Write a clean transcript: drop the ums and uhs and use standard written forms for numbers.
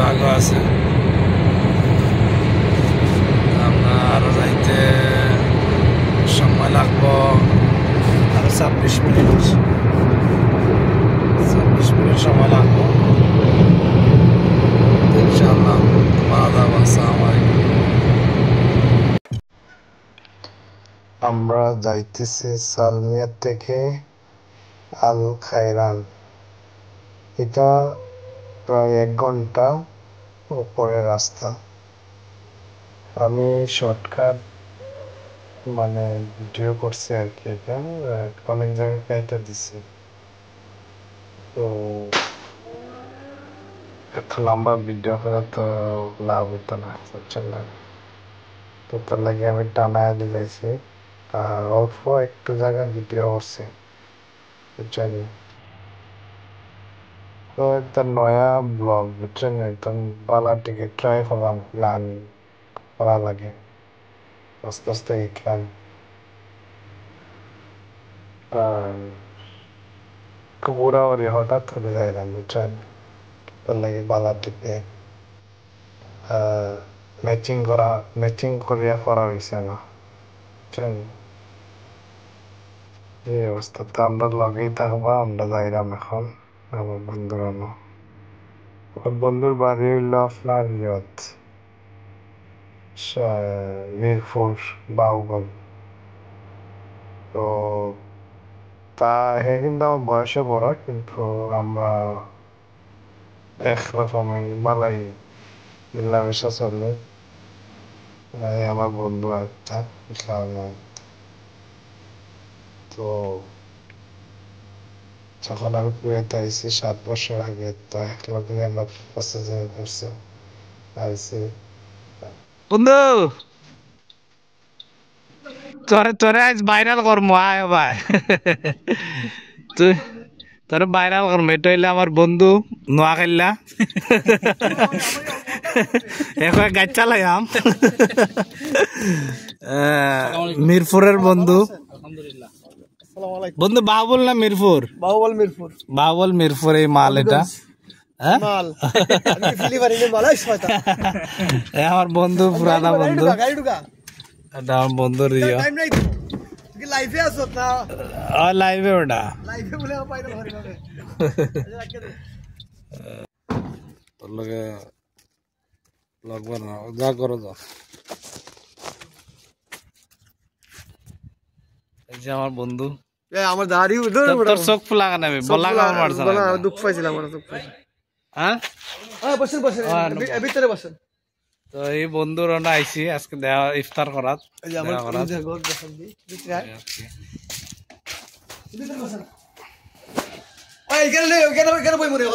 আগে আছে আমরা আরো যাইতে সময় লাগবো আরো 26 মিনিট সময় লাগবো ইনশাআল্লাহ আমরা যাইতেছি সালমিয়া থেকে আল খায়রান এটা প্রায় 1 ঘন্টা উপরে রাস্তা আমি শর্টকাট মানে ভিডিও করছি আর কি এটা অনেক জায়গায় কেটে দিছি তো এত লম্বা ভিডিও করা তো লাভ হতো না বুঝছেন না তো তার লাগে আমি টানায় দিয়েছি আর অল্প একটু জায়গা ভিডিও করছি বুঝছেন তো একটা নয়া ব্লগ বুঝছেন একদম পালা টিকিট ট্রাই করলাম প্ল্যান করা লাগে আস্তে আস্তে এখান আর খুব উড়াউড়ি হঠাৎ করে যাইলাম বুঝছেন তার লাগে পালা টিকে ম্যাচিং করিয়া করা হয়েছে না বুঝছেন এই অবস্থা তো আমরা লগেই থাকবো আমরা যাইলাম এখন আমার বন্ধুর আমার বন্ধুর বাড়ি হইল আপনার মিরপুর বাহুবল তো তা কিন্তু আমার বয়সে বড় কিন্তু আমরা একরকমই মালাই মিলামেশা চলে আমার বন্ধু একটা তো যখন আমি কুয়েতে আইসি 7 বছর আগে তো একলগে আমরা বাসে যেয়ে করছি আইসি বন্ধু তোরে তোরে আজ ভাইরাল করবো আয় ভাই তুই তোরে ভাইরাল করবো এটা হইলে আমার বন্ধু নোয়াখাইলা এখন গাছ চালাইয়াম মিরপুরের বন্ধু বন্ধু বাহুবল না মিরপুর বাহুবল মিরপুর এই মাল এটা আমার বন্ধু পুরানা বন্ধু এটা আমার বন্ধুর লাইভে ওটা তোর লগে ব্লগ বানাও যা করো যা এই যে আমার বন্ধু আমার দাড়ি তোর চোখ ফুলা কেন বলা কামড় মারছ দুঃখ পাইছিলাম আমার দুঃখ হ্যাঁ বসেন বসেন ভিতরে বসেন তো এই বন্ধুর না আইছি আজকে ইফতার করাত এখানে বই মনে